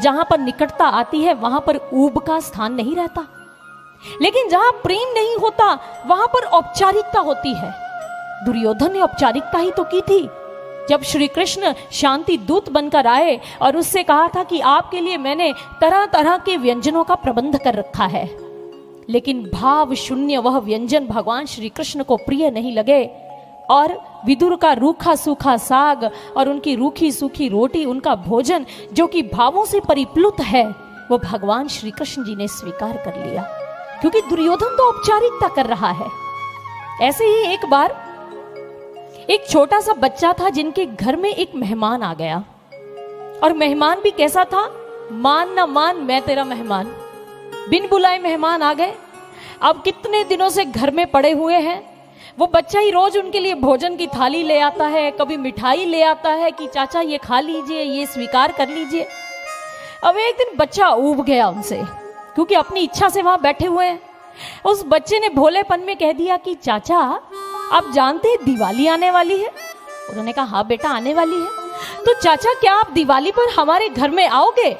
जहां पर निकटता आती है वहां पर ऊब का स्थान नहीं रहता, लेकिन जहां प्रेम नहीं होता वहां पर औपचारिकता होती है। दुर्योधन ने औपचारिकता ही तो की थी जब श्री कृष्ण शांति दूत बनकर आए और उससे कहा था कि आपके लिए मैंने तरह तरह के व्यंजनों का प्रबंध कर रखा है, लेकिन भाव शून्य वह व्यंजन भगवान श्री कृष्ण को प्रिय नहीं लगे और विदुर का रूखा सूखा साग और उनकी रूखी सूखी रोटी, उनका भोजन जो कि भावों से परिप्लुत है, वो भगवान श्री कृष्ण जी ने स्वीकार कर लिया, क्योंकि दुर्योधन तो औपचारिकता कर रहा है। ऐसे ही एक बार एक छोटा सा बच्चा था जिनके घर में एक मेहमान आ गया, और मेहमान भी कैसा था, मान ना मान मैं तेरा मेहमान, बिन बुलाए मेहमान आ गए। अब कितने दिनों से घर में पड़े हुए हैं, वो बच्चा ही रोज उनके लिए भोजन की थाली ले आता है, कभी मिठाई ले आता है कि चाचा ये खा लीजिए, ये स्वीकार कर लीजिए। अब एक दिन बच्चा ऊब गया उनसे, क्योंकि अपनी इच्छा से वहां बैठे हुए हैं। उस बच्चे ने भोलेपन में कह दिया कि चाचा आप जानते हैं दिवाली आने वाली है। उन्होंने कहा हाँ बेटा आने वाली है, तो चाचा क्या आप दिवाली पर हमारे घर में आओगे?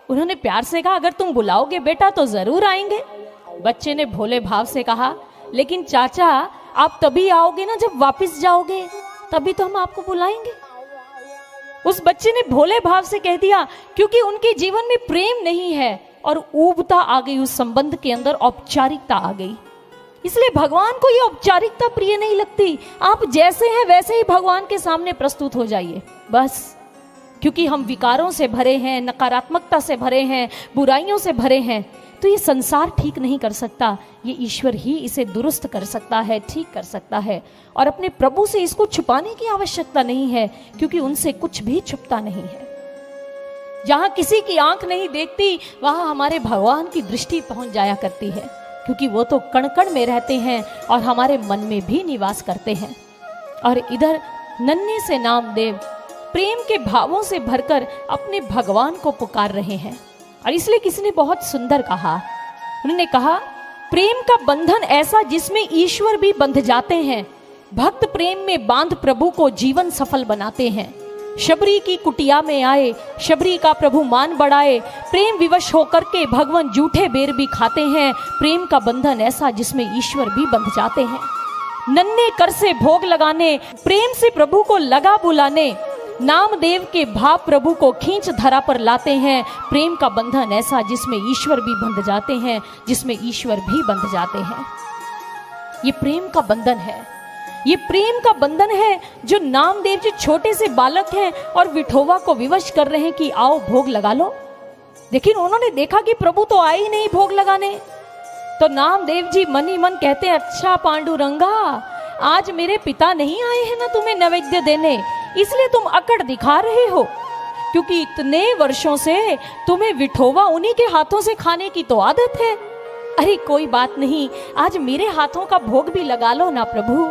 उन्होंने प्यार से कहा अगर तुम बुलाओगे बेटा तो जरूर आएंगे। बच्चे ने भोले भाव से कहा लेकिन चाचा आप तभी आओगे ना जब वापस जाओगे, तभी तो हम आपको बुलाएंगे। उस बच्चे ने भोले भाव से कह दिया क्योंकि उनके जीवन में प्रेम नहीं है और ऊबता आ गई, उस संबंध के अंदर औपचारिकता आ गई। इसलिए भगवान को ये औपचारिकता प्रिय नहीं लगती। आप जैसे हैं वैसे ही भगवान के सामने प्रस्तुत हो जाइए बस, क्योंकि हम विकारों से भरे हैं, नकारात्मकता से भरे हैं, बुराइयों से भरे हैं, तो ये संसार ठीक नहीं कर सकता। ये ईश्वर ही इसे दुरुस्त कर सकता है, ठीक कर सकता है। और अपने प्रभु से इसको छुपाने की आवश्यकता नहीं है, क्योंकि उनसे कुछ भी छुपता नहीं है। जहां किसी की आंख नहीं देखती वहां हमारे भगवान की दृष्टि पहुंच जाया करती है, क्योंकि वो तो कण कण में रहते हैं और हमारे मन में भी निवास करते हैं। और इधर नन्हे से नामदेव प्रेम के भावों से भरकर अपने भगवान को पुकार रहे हैं। और इसलिए किसी ने बहुत सुंदर कहा, उन्होंने कहा प्रेम का बंधन ऐसा जिसमें ईश्वर भी बंध जाते हैं, भक्त प्रेम में बांध प्रभु को जीवन सफल बनाते हैं। शबरी की कुटिया में आए, शबरी का प्रभु मान बढ़ाए, प्रेम विवश होकर के भगवान जूठे बेर भी खाते हैं। प्रेम का बंधन ऐसा जिसमें ईश्वर भी बंध जाते हैं। नन्हे कर से भोग लगाने, प्रेम से प्रभु को लगा बुलाने, नामदेव के भाव प्रभु को खींच धरा पर लाते हैं। प्रेम का बंधन ऐसा जिसमें ईश्वर भी बंध जाते हैं, जिसमें ईश्वर भी बंध जाते हैं। ये प्रेम का बंधन है, ये प्रेम का बंधन है जो नामदेव जी छोटे से बालक हैं और विठोबा को विवश कर रहे हैं कि आओ भोग लगा लो। लेकिन उन्होंने देखा कि प्रभु तो आए ही नहीं भोग लगाने, तो नामदेव जी मन ही मन कहते हैं अच्छा पांडुरंगा, आज मेरे पिता नहीं आए हैं ना तुम्हें नैवेद्य देने, इसलिए तुम अकड़ दिखा रहे हो, क्योंकि इतने वर्षों से तुम्हें विठोबा उन्हीं के हाथों से खाने की तो आदत है। अरे कोई बात नहीं, आज मेरे हाथों का भोग भी लगा लो ना प्रभु।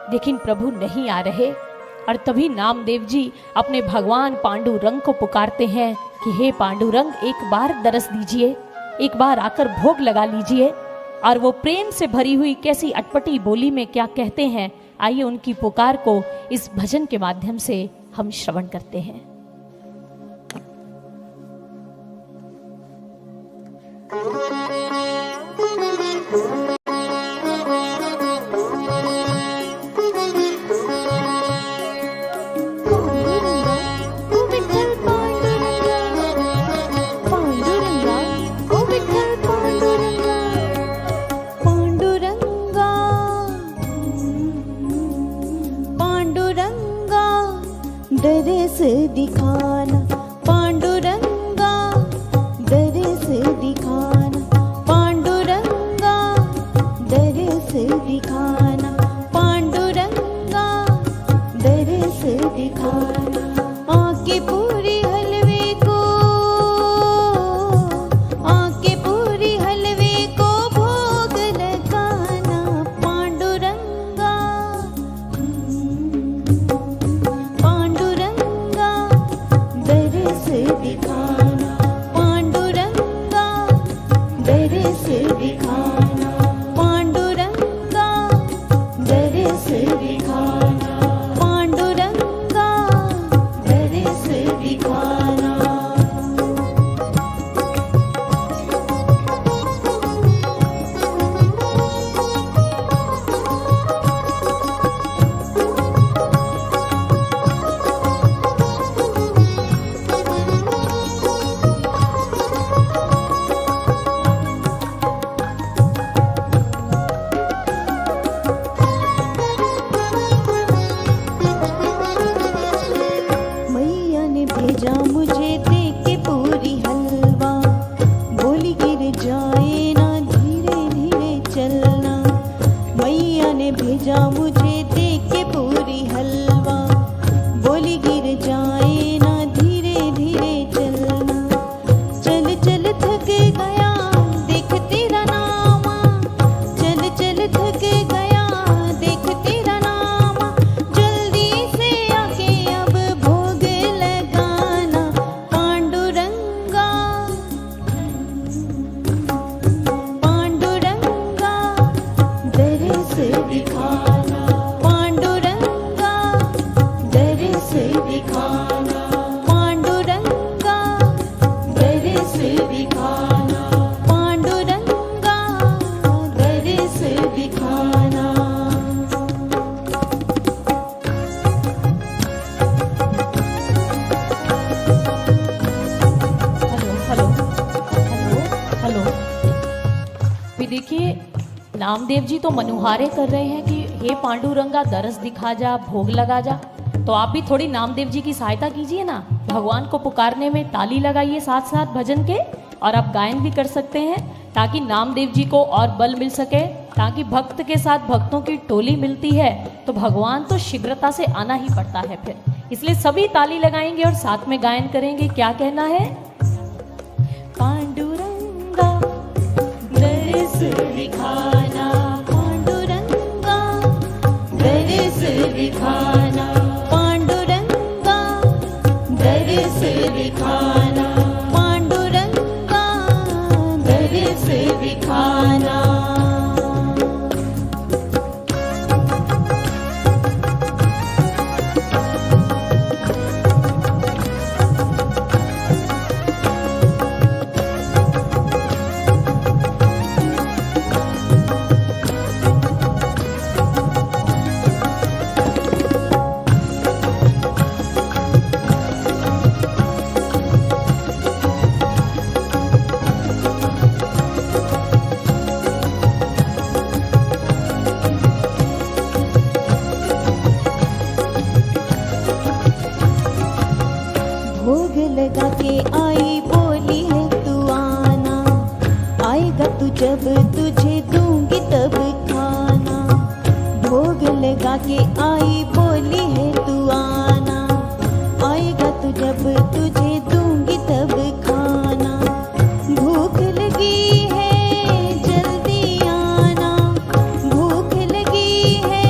लेकिन प्रभु नहीं आ रहे, और तभी नामदेव जी अपने भगवान पांडुरंग को पुकारते हैं कि हे पांडुरंग एक बार दरस दीजिए, एक बार आकर भोग लगा लीजिए। और वो प्रेम से भरी हुई कैसी अटपटी बोली में क्या कहते हैं, आइए उनकी पुकार को इस भजन के माध्यम से हम श्रवण करते हैं। दरस दिखाना पांडुरंगा, दरस दिखाना पांडुरंगा, दरस दिखाना पांडुरंगा, दरस दिखाना। आके पूरी हलवे को, आके पूरी हलवे को भोग लगाना पांडुरंगा, पांडुरंगा दरस दिखाना, पांडुरंगा दरस दिखाना, पांडुरंगा दरस दिखाना, पांडुरंगा दरस दिखाना। देखिए नामदेव जी तो मनुहारे कर रहे हैं कि हे पांडुरंगा दरस दिखा जा, भोग लगा जा। तो आप भी थोड़ी नामदेव जी की सहायता कीजिए ना, भगवान को पुकारने में ताली लगाइए साथ साथ भजन के, और आप गायन भी कर सकते हैं ताकि नामदेव जी को और बल मिल सके, ताकि भक्त के साथ भक्तों की टोली मिलती है तो भगवान तो शीघ्रता से आना ही पड़ता है फिर। इसलिए सभी ताली लगाएंगे और साथ में गायन करेंगे। क्या कहना है? पांडुरंगा दरस दिखाना, पांडुरंगा दरस दिखाना, पांडुरंगा दरस दिखाना, पांडुरंगा दरस दिखाना। भोग लगा के आई बोली है तू आना, आएगा तू जब तुझे दूंगी तब खाना। भोग लगा के आई बोली है तू आना, आएगा तू जब तुझे दूंगी तब खाना। भूख लगी है जल्दी आना, भूख लगी है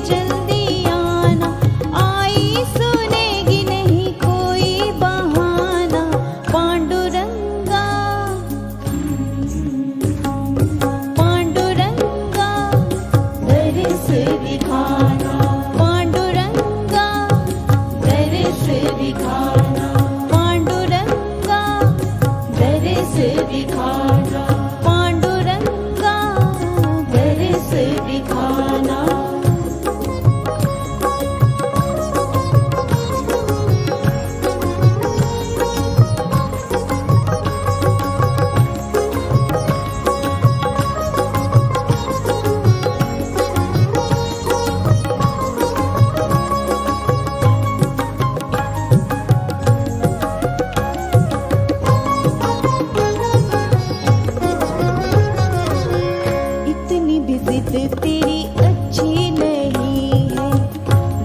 जल्दी आना, आई सुनेगी नहीं कोई बहाना। पांडुरंगा पांडुरंगा दरस दिखाना, पांडुरंगा दरस दिखाना, पांडुरंगा दरस दिखाना, पांडुरंगा दरस दिखाना। इतनी भी जिद तेरी अच्छी नहीं है,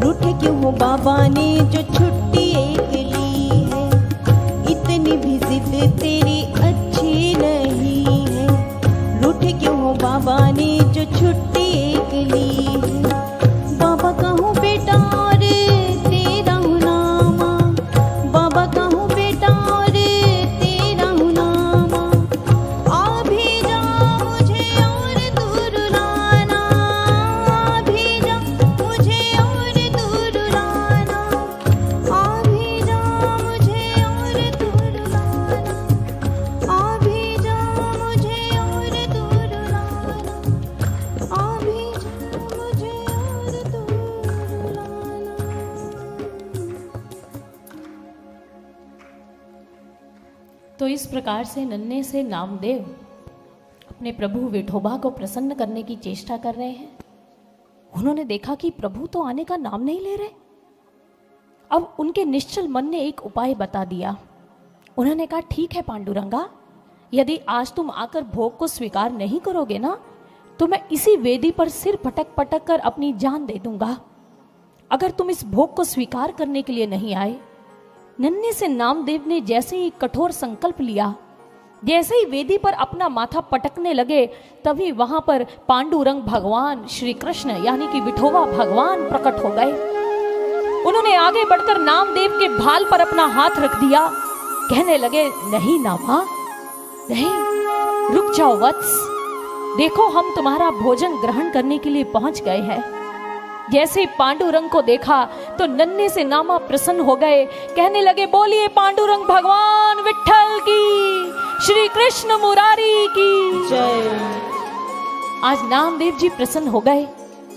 रूठे क्यों हो बाबा ने जो छुट्टी एक ली है। इतनी भी जिद तेरी अच्छी नहीं है, रूठे क्यों हो बाबा ने जो छुट्टी एक ली है। बाबा कहूँ बेटा और तेरा हूँ नामा, बाबा कहूँ बेटा और तेरा हूँ नामा। आ भी जा मुझे और दूर लाना, आ भी जा मुझे और दूर लाना, आ भी जा मुझे और दूर लाना, आ भी जा मुझे और दूर लाना, आ भी जा मुझे और दूर लाना। तो इस प्रकार से नन्हे से नामदेव अपने प्रभु विठोबा को प्रसन्न करने की चेष्टा कर रहे हैं। उन्होंने देखा कि प्रभु तो आने का नाम नहीं ले रहे। अब उनके निश्चल मन ने एक उपाय बता दिया। उन्होंने कहा ठीक है पांडुरंगा, यदि आज तुम आकर भोग को स्वीकार नहीं करोगे ना तो मैं इसी वेदी पर सिर पटक पटक कर अपनी जान दे दूंगा। अगर तुम इस भोग को स्वीकार करने के लिए नहीं आए। नन्हे से नामदेव ने जैसे ही कठोर संकल्प लिया, जैसे ही वेदी पर अपना माथा पटकने लगे, तभी वहां पर पांडुरंग भगवान श्री कृष्ण यानी कि विठोबा भगवान प्रकट हो गए। उन्होंने आगे बढ़कर नामदेव के भाल पर अपना हाथ रख दिया, कहने लगे नहीं नामा, नहीं, रुक जाओ वत्स, देखो हम तुम्हारा भोजन ग्रहण करने के लिए पहुंच गए हैं। जैसे ही पांडुरंग को देखा तो नन्हे से नामा प्रसन्न हो गए, कहने लगे बोलिए पांडुरंग भगवान विठ्ठल की, श्री कृष्ण मुरारी की जय। आज नामदेव जी प्रसन्न हो गए,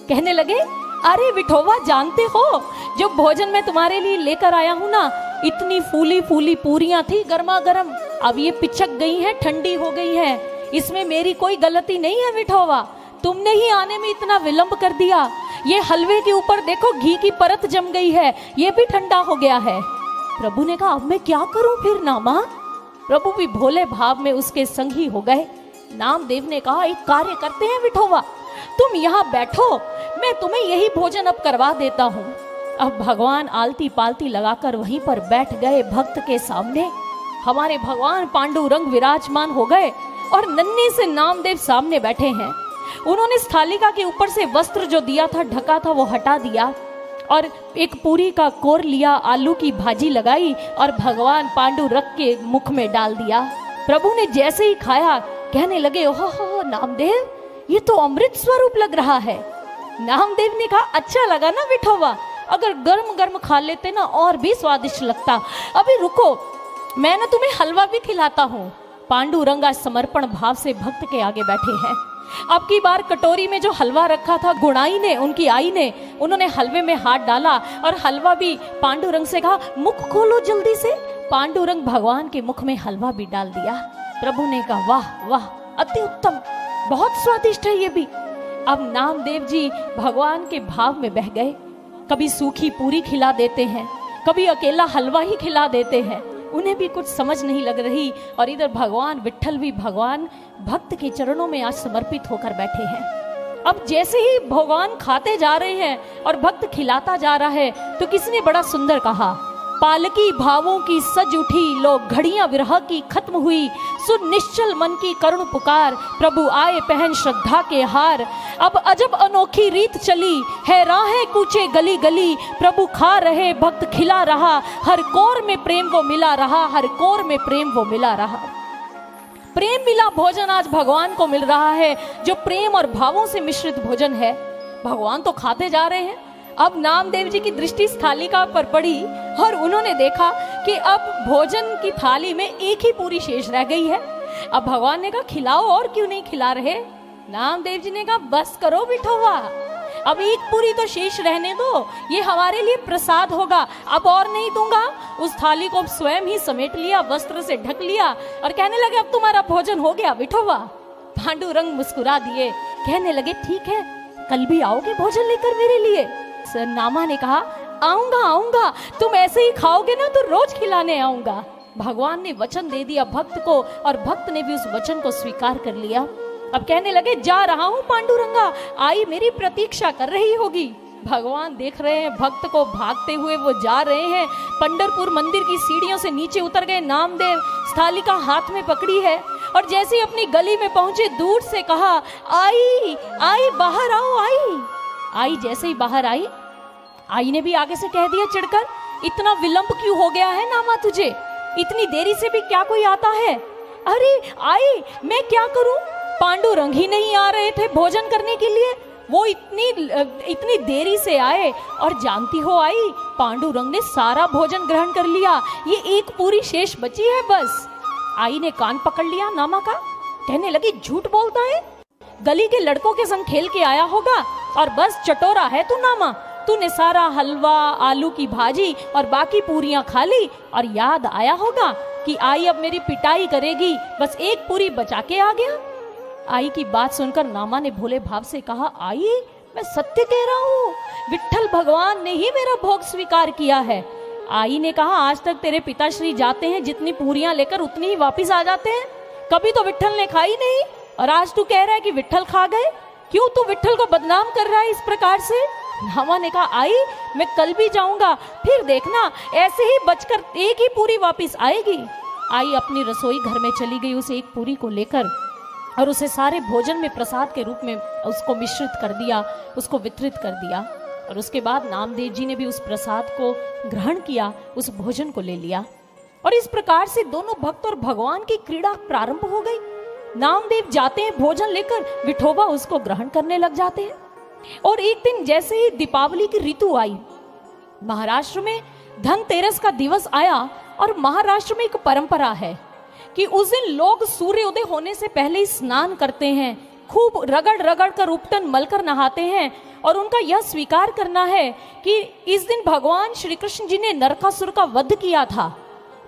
कहने लगे अरे विठोबा जानते हो जो भोजन मैं तुम्हारे लिए लेकर आया हूं ना, इतनी फूली फूली पूरियां थी गर्मा गर्म, अब ये पिचक गई हैं, ठंडी हो गई हैं, इसमें मेरी कोई गलती नहीं है विठोबा, तुमने ही आने में इतना विलंब कर दिया। ये हलवे के ऊपर देखो घी की परत जम गई है, ये भी ठंडा हो गया है। प्रभु ने कहा अब मैं क्या करूं फिर नामा। प्रभु भी भोले भाव में उसके संग ही हो गए। नामदेव ने कहा एक कार्य करते हैं विठोबा, तुम यहाँ बैठो, मैं तुम्हें यही भोजन अब करवा देता हूँ। अब भगवान आलती पालती लगाकर वहीं पर बैठ गए भक्त के सामने। हमारे भगवान पांडुरंग विराजमान हो गए और नन्हे से नामदेव सामने बैठे हैं। उन्होंने स्थालिका के ऊपर से वस्त्र जो दिया था, ढका था, वो हटा दिया और एक पूरी का कोर लिया, आलू की भाजी लगाई और भगवान पांडुरंग के मुख में डाल दिया। प्रभु ने जैसे ही खाया कहने लगे ओहो नामदेव, ये तो अमृत स्वरूप लग रहा है। नामदेव ने कहा अच्छा लगा ना विठोबा, अगर गर्म गर्म खा लेते ना और भी स्वादिष्ट लगता। अभी रुको, मैं ना तुम्हें हलवा भी खिलाता हूँ। पांडुरंग आज समर्पण भाव से भक्त के आगे बैठे हैं। अब की बार कटोरी में जो हलवा रखा था, गुणाई ने, उनकी आई ने, उन्होंने हलवे में हाथ डाला और हलवा भी पांडुरंग से कहा मुख खोलो जल्दी से। पांडुरंग भगवान के मुख में हलवा भी डाल दिया। प्रभु ने कहा वाह वाह, अति उत्तम, बहुत स्वादिष्ट है ये भी। अब नामदेव जी भगवान के भाव में बह गए। कभी सूखी पूरी खिला देते हैं, कभी अकेला हलवा ही खिला देते हैं, उन्हें भी कुछ समझ नहीं लग रही। और इधर भगवान विट्ठल भी भगवान भक्त के चरणों में आज समर्पित होकर बैठे हैं। अब जैसे ही भगवान खाते जा रहे हैं और भक्त खिलाता जा रहा है तो किसने बड़ा सुंदर कहा, पालकी भावों की सज उठी, लो घड़ियां विरह की खत्म हुई, सुन निश्चल मन की करुण पुकार, प्रभु आए पहन श्रद्धा के हार। अब अजब अनोखी रीत चली है, राहें कूचे गली गली, प्रभु खा रहे भक्त खिला रहा, हर कोर में प्रेम वो मिला रहा, हर कोर में प्रेम वो मिला रहा। प्रेम मिला भोजन आज भगवान को मिल रहा है, जो प्रेम और भावों से मिश्रित भोजन है। भगवान तो खाते जा रहे हैं। अब नामदेव जी की दृष्टि थालिका पर पड़ी और उन्होंने देखा कि अब भोजन की थाली में एक ही पूरी शेष रह गई है। अब भगवान ने कहा खिलाओ, और क्यों नहीं खिला रहे। नामदेव जी ने कहा बस करो विठोबा, अब एक पूरी तो शेष रहने दो, ये हमारे लिए प्रसाद होगा, अब और नहीं दूंगा। उस थाली को स्वयं ही समेट लिया, वस्त्र से ढक लिया और कहने लगे अब तुम्हारा भोजन हो गया विठोबा। पांडुरंग मुस्कुरा दिए, कहने लगे ठीक है, कल भी आओगे भोजन लेकर मेरे लिए। नामा ने कहा आऊंगा आऊंगा, तुम ऐसे ही खाओगे ना तो रोज खिलाने आऊंगा। भगवान ने वचन दे दिया भक्त को और भक्त ने भी उस वचन को स्वीकार कर लिया। अब कहने लगे जा रहा हूं पांडुरंगा, आई मेरी प्रतीक्षा कर रही होगी। भगवान देख रहे हैं भक्त को, भागते हुए वो जा रहे हैं। पंढरपुर मंदिर की सीढ़ियों से नीचे उतर गए नामदेव, स्थालिका हाथ में पकड़ी है और जैसे अपनी गली में पहुंचे दूर से कहा आई आई बाहर आओ। आई जैसे ही बाहर आई ने भी आगे से कह दिया चिढ़कर इतना विलंब क्यों हो गया है नामा तुझे, इतनी देरी से भी क्या कोई आता है। अरे आई मैं क्या करूं, पांडुरंग ही नहीं आ रहे थे भोजन करने के लिए, वो इतनी देरी से आए और जानती हो आई पांडुरंग ने सारा भोजन ग्रहण कर लिया, ये एक पूरी शेष बची है बस। आई ने कान पकड़ लिया नामा का, कहने लगी झूठ बोलता है, गली के लड़कों के संग खेल के आया होगा और बस चटोरा है तू नामा, तूने सारा हलवा आलू की भाजी और बाकी पूरियां खा ली और याद आया होगा कि आई अब मेरी पिटाई करेगी, बस एक पूरी बचा के आ गया। आई की बात सुनकर नामा ने भोले भाव से कहा आई मैं सत्य कह रहा हूँ, विट्ठल भगवान ने ही मेरा भोग स्वीकार किया है। आई ने कहा आज तक तेरे पिताश्री जाते हैं जितनी पूरियां लेकर उतनी ही वापिस आ जाते हैं, कभी तो विट्ठल ने खाई नहीं और आज तू कह रहा है कि विट्ठल खा गए, क्यों तू विट्ठल को बदनाम कर रहा है इस प्रकार से। नामा ने कहा आई मैं कल भी जाऊंगा, फिर देखना ऐसे ही बचकर एक ही पूरी वापिस आएगी। आई अपनी रसोई घर में चली गई उस एक पूरी को लेकर और उसे सारे भोजन में प्रसाद के रूप में उसको मिश्रित कर दिया, उसको वितरित कर दिया। और उसके बाद नामदेव जी ने भी उस प्रसाद को ग्रहण किया, उस भोजन को ले लिया और इस प्रकार से दोनों भक्त और भगवान की क्रीड़ा प्रारंभ हो गई। नामदेव जाते हैं भोजन लेकर, विठोबा उसको ग्रहण करने लग जाते हैं। और एक दिन जैसे ही दीपावली की ऋतु आई, महाराष्ट्र में धनतेरस का दिवस आया और महाराष्ट्र में एक परंपरा है कि उस दिन लोग सूर्योदय होने से पहले ही स्नान करते हैं, खूब रगड़ रगड़ कर उपटन मलकर नहाते हैं और उनका यह स्वीकार करना है कि इस दिन भगवान श्री कृष्ण जी ने नरकासुर का वध किया था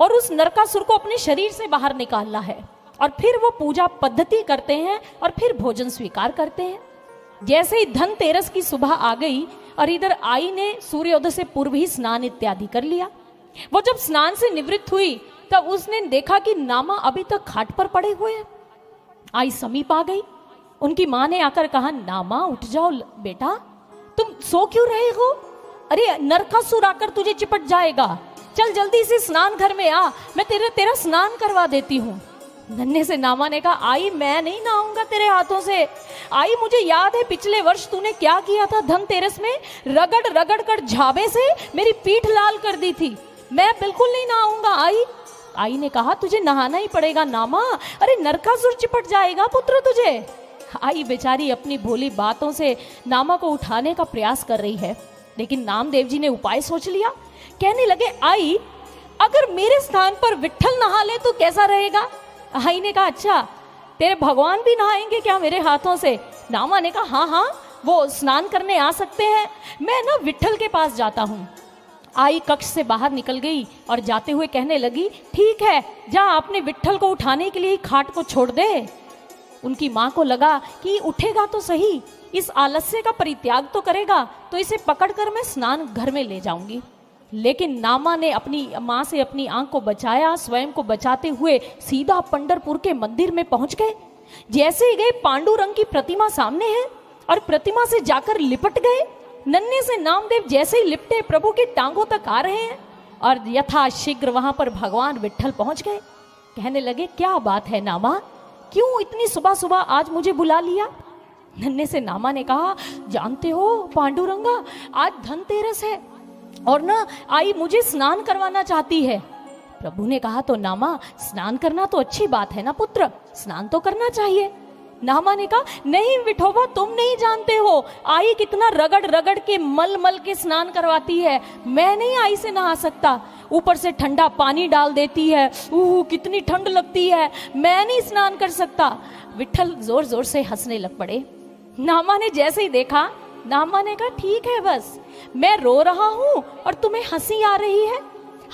और उस नरकासुर को अपने शरीर से बाहर निकालना है। और फिर वो पूजा पद्धति करते हैं और फिर भोजन स्वीकार करते हैं। जैसे ही धनतेरस की सुबह आ गई और इधर आई ने सूर्योदय से पूर्व ही स्नान इत्यादि कर लिया। वो जब स्नान से निवृत्त हुई तब उसने देखा कि नामा अभी तक खाट पर पड़े हुए हैं। आई समीप आ गई, उनकी माँ ने आकर कहा, नामा उठ जाओ बेटा, तुम सो क्यों रहे हो? अरे नरकासुर आकर तुझे चिपट जाएगा, चल जल्दी से स्नान घर में आ, मैं तेरा स्नान करवा देती हूँ। नन्हे से नामा ने कहा, आई मैं नहीं नहाऊंगा तेरे हाथों से। आई मुझे याद है पिछले वर्ष तूने क्या किया था धनतेरस में, रगड़ रगड़ कर झाबे से मेरी पीठ लाल कर दी थी, मैं बिल्कुल नहीं नहाऊंगा। आई ने कहा, तुझे नहाना ही पड़ेगा नामा, अरे नरकासुर चिपट जाएगा पुत्र तुझे। आई बेचारी अपनी भोली बातों से नामा को उठाने का प्रयास कर रही है, लेकिन नामदेव जी ने उपाय सोच लिया। कहने लगे, आई अगर मेरे स्थान पर विट्ठल नहा ले तो कैसा रहेगा? आई ने कहा, अच्छा तेरे भगवान भी नहाएंगे क्या मेरे हाथों से? नामा ने कहा, हाँ हाँ वो स्नान करने आ सकते हैं, मैं ना विट्ठल के पास जाता हूँ। आई कक्ष से बाहर निकल गई और जाते हुए कहने लगी, ठीक है जा अपने विट्ठल को उठाने के लिए खाट को छोड़ दे। उनकी माँ को लगा कि उठेगा तो सही, इस आलस्य का परित्याग तो करेगा, तो इसे पकड़कर मैं स्नान घर में ले जाऊंगी। लेकिन नामा ने अपनी माँ से अपनी आंख को बचाया, स्वयं को बचाते हुए सीधा पंढरपुर के मंदिर में पहुंच गए। जैसे ही गए पांडुरंग की प्रतिमा सामने है और प्रतिमा से जाकर लिपट गए। नन्हे से नामदेव जैसे ही लिपटे प्रभु के टांगों तक आ रहे हैं और यथाशीघ्र वहां पर भगवान विट्ठल पहुंच गए। कहने लगे, क्या बात है नामा, क्यों इतनी सुबह सुबह आज मुझे बुला लिया? नन्हे से नामा ने कहा, जानते हो पांडुरंगा आज धनतेरस है और ना आई मुझे स्नान करवाना चाहती है। प्रभु ने कहा, तो नामा स्नान करना तो अच्छी बात है ना पुत्र, स्नान तो करना चाहिए। नामा ने कहा, नहीं विठोबा तुम नहीं जानते हो आई कितना रगड़ रगड़ के मल मल के स्नान करवाती है, मैं नहीं आई से नहा सकता, ऊपर से ठंडा पानी डाल देती है, कितनी ठंड लगती है, मैं नहीं स्नान कर सकता। विट्ठल जोर जोर से हंसने लग पड़े। नामा ने जैसे ही देखा, नामा ने कहा, ठीक है बस मैं रो रहा हूं और तुम्हें हंसी आ रही है,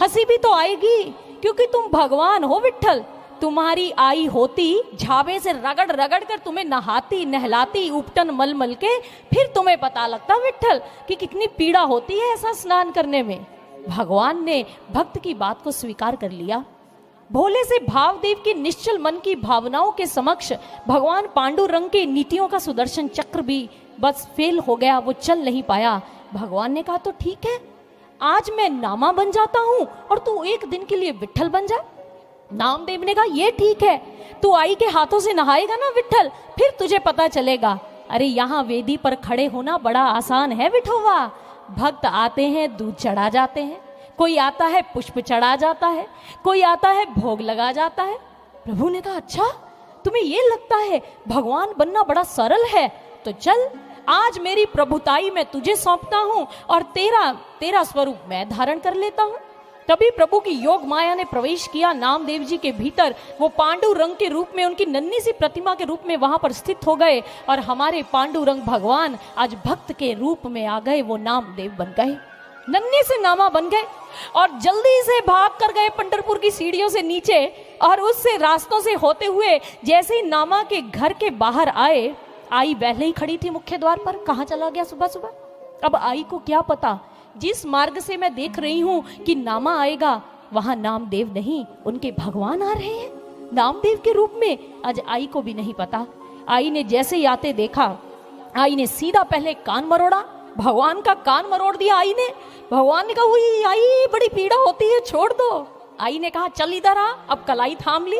हंसी भी तो आएगी क्योंकि तुम भगवान हो विट्ठल। तुम्हारी आई होती झाबे से रगड़ रगड़ कर तुम्हें नहाती नहलाती उपटन मल मल के, फिर तुम्हें पता लगता विट्ठल कि कितनी पीड़ा होती है ऐसा स्नान करने में। भगवान ने भक्त की बात को स्वीकार कर लिया। भोले से भावदेव की निश्चल मन की भावनाओं के समक्ष भगवान पांडुरंग के नीतियों का सुदर्शन चक्र भी बस फेल हो गया, वो चल नहीं पाया। भगवान ने कहा, तो ठीक है आज मैं नामा बन जाता हूं और तू एक दिन के लिए विट्ठल बन जा। नामदेव ने कहा, ये ठीक है, तू आई के हाथों से नहाएगा ना विट्ठल, फिर तुझे पता चलेगा। अरे यहाँ वेदी पर खड़े होना बड़ा आसान है विठोवा, भक्त आते हैं दूध चढ़ा जाते हैं, कोई आता है पुष्प चढ़ा जाता है, कोई आता है भोग लगा जाता है। प्रभु ने कहा, अच्छा तुम्हें ये लगता है भगवान बनना बड़ा सरल है, तो चल आज मेरी प्रभुताई मैं तुझे सौंपता हूं और तेरा स्वरूप मैं धारण कर लेता हूं। तभी प्रभु की योग माया ने प्रवेश किया नामदेव जी के भीतर। वो पांडुरंग के रूप में उनकी नन्ही सी प्रतिमा के रूप में वहां पर स्थित हो गए और हमारे पांडुरंग भगवान आज भक्त के रूप में आ गए, वो नामदेव बन गए, नन्हे से नामा बन गए और जल्दी से भाग कर गए पंढरपुर की सीढ़ियों से नीचे और उससे रास्तों से होते हुए जैसे ही नामा के घर के बाहर आए, आई पहले ही खड़ी थी मुख्य द्वार पर। कहाँ चला गया सुबह सुबह? अब आई को क्या पता, जिस मार्ग से मैं देख रही हूं कि नामा आएगा वहां नामदेव नहीं उनके भगवान आ रहे हैं नामदेव के रूप में। आज आई को भी नहीं पता। आई ने जैसे ही आते देखा, आई ने सीधा पहले कान मरोड़ा, भगवान का कान मरोड़ दिया आई ने। भगवान ने कहा, हुई आई बड़ी पीड़ा होती है, छोड़ दो। आई ने कहा, चल इधर आ। अब कलाई थाम ली,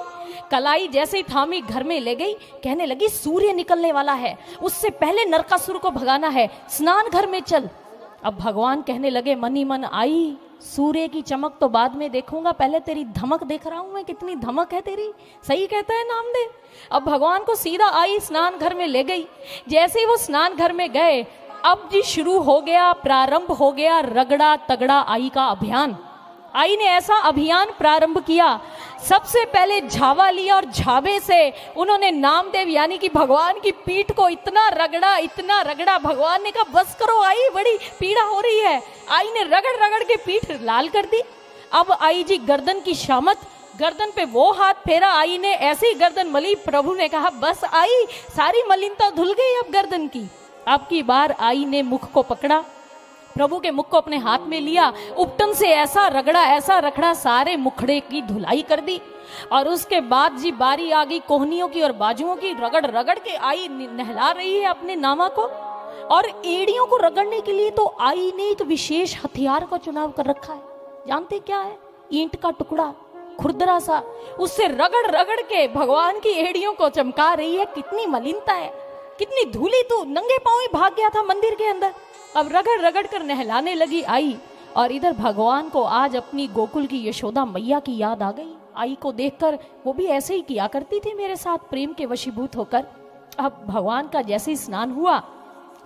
कलाई जैसे ही थामी घर में ले गई, कहने लगी, सूर्य निकलने वाला है, उससे पहले नरकासुर को भगाना है, स्नान घर में चल। अब भगवान कहने लगे मन ही मन, आई सूर्य की चमक तो बाद में देखूंगा, पहले तेरी धमक देख रहा हूं मैं, कितनी धमक है तेरी। सही कहता है नामदेव। अब भगवान को सीधा आई स्नान घर में ले गई। जैसे ही वो स्नान घर में गए, अब जी शुरू हो गया, प्रारंभ हो गया रगड़ा तगड़ा आई का अभियान। आई ने ऐसा अभियान प्रारंभ किया, सबसे पहले झावा लिया और झावे से उन्होंने नामदेव यानी कि भगवान की पीठ को इतना रगड़ा। भगवान ने कहा, बस करो आई, बड़ी पीड़ा हो रही है। आई ने रगड़ रगड़ के पीठ लाल कर दी। अब आई जी गर्दन की शामत गर्दन पे वो हाथ फेरा, आई ने ऐसे ही गर्दन मली। प्रभु ने कहा बस आई, सारी मलिनता धुल गई अब गर्दन की। अब की बार आई ने मुख को पकड़ा, प्रभु के मुख को अपने हाथ में लिया, उपटन से ऐसा रगड़ा ऐसा रखड़ा, सारे मुखड़े की धुलाई कर दी। और उसके बाद जी बारी आ गई कोहनियों की और बाजुओं की। रगड़ रगड़ के आई नहला रही है अपने नामा को। और एड़ियों को रगड़ने के लिए तो आई ने एक विशेष हथियार का चुनाव कर रखा है। जानते क्या है? ईंट का टुकड़ा, खुरदरा सा, उससे रगड़ रगड़ के भगवान की एड़ियों को चमका रही है। कितनी मलिनता है, कितनी धूली, तू नंगे पांव ही भाग गया था मंदिर के अंदर, अब रगड़ रगड़ कर नहलाने लगी आई। और इधर भगवान को आज अपनी गोकुल की यशोदा मैया की याद आ गई। आई को देखकर वो भी ऐसे ही किया करती थी मेरे साथ, प्रेम के वशीभूत होकर। अब भगवान का जैसे ही स्नान हुआ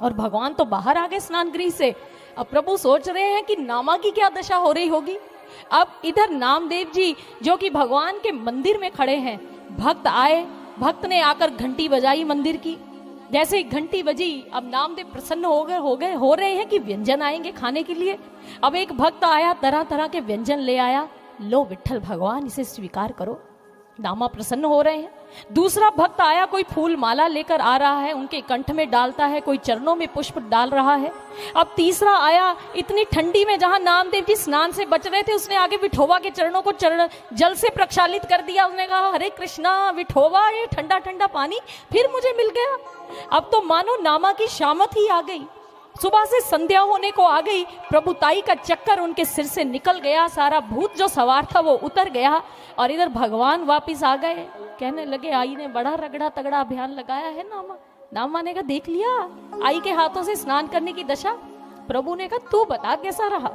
और भगवान तो बाहर आ गए स्नान गृह से, अब प्रभु सोच रहे हैं कि नामा की क्या दशा हो रही होगी। अब इधर नामदेव जी जो कि भगवान के मंदिर में खड़े हैं, भक्त आए, भक्त ने आकर घंटी बजाई मंदिर की। जैसे ही घंटी बजी, अब नामदेव प्रसन्न हो रहे हैं कि व्यंजन आएंगे खाने के लिए। अब एक भक्त आया, तरह तरह के व्यंजन ले आया। लो विठ्ठल भगवान, इसे स्वीकार करो। नामा प्रसन्न हो रहे हैं। दूसरा भक्त आया, कोई फूल माला लेकर आ रहा है, उनके कंठ में डालता है, कोई चरणों में पुष्प डाल रहा है। अब तीसरा आया, इतनी ठंडी में जहां नामदेव जी स्नान से बच रहे थे, उसने आगे विठोबा के चरणों को जल से प्रक्षालित कर दिया। उसने कहा हरे कृष्णा, विठोबा ये ठंडा ठंडा पानी फिर मुझे मिल गया। अब तो मानो नामा की शामत ही आ गई, सुबह से संध्या होने को आ गई। प्रभुताई का चक्कर उनके सिर से निकल गया, सारा भूत जो सवार था वो उतर गया। और इधर भगवान वापिस आ गए, कहने लगे आई ने बड़ा रगड़ा तगड़ा अभियान लगाया है नामा। नामा ने कहा देख लिया आई के हाथों से स्नान करने की दशा। प्रभु ने कहा तू बता कैसा रहा।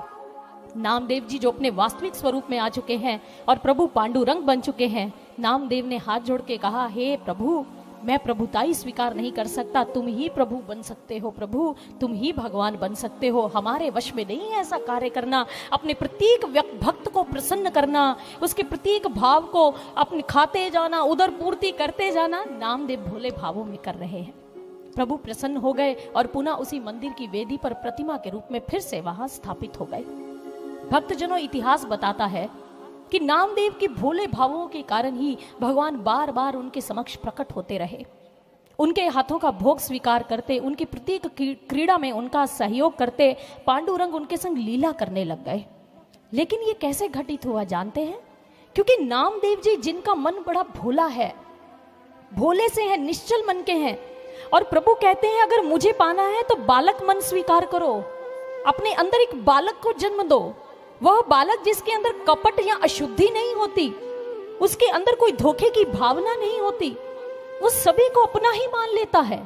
नामदेव जी जो अपने वास्तविक स्वरूप में आ चुके हैं और प्रभु पांडुरंग बन चुके हैं, नामदेव ने हाथ जोड़ के कहा हे प्रभु, मैं प्रभुताई स्वीकार नहीं कर सकता, तुम ही प्रभु बन सकते हो। प्रभु तुम ही भगवान बन सकते हो, हमारे वश में नहीं है ऐसा कार्य करना। अपने प्रत्येक भक्त को प्रसन्न करना, उसके प्रत्येक भाव को अपने खाते जाना, उदर पूर्ति करते जाना, नामदेव भोले भावों में कर रहे हैं। प्रभु प्रसन्न हो गए और पुनः उसी मंदिर की वेदी पर प्रतिमा के रूप में फिर से वहां स्थापित हो गए। भक्तजनों, इतिहास बताता है कि नामदेव के भोले भावों के कारण ही भगवान बार बार उनके समक्ष प्रकट होते रहे, उनके हाथों का भोग स्वीकार करते, उनकी प्रत्येक क्रीड़ा में उनका सहयोग करते। पांडुरंग उनके संग लीला करने लग गए। लेकिन ये कैसे घटित हुआ जानते हैं? क्योंकि नामदेव जी जिनका मन बड़ा भोला है, भोले से है, निश्चल मन के हैं, और प्रभु कहते हैं अगर मुझे पाना है तो बालक मन स्वीकार करो, अपने अंदर एक बालक को जन्म दो। वह बालक जिसके अंदर कपट या अशुद्धि नहीं होती, उसके अंदर कोई धोखे की भावना नहीं होती, वो सभी को अपना ही मान लेता है।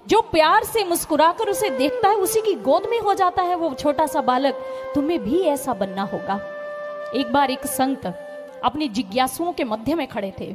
जो प्यार से मुस्कुराकर उसे देखता है उसी की गोद में हो जाता है वो छोटा सा बालक। तुम्हें भी ऐसा बनना होगा। एक बार एक संत अपनी जिज्ञासुओं के मध्य में खड़े थे।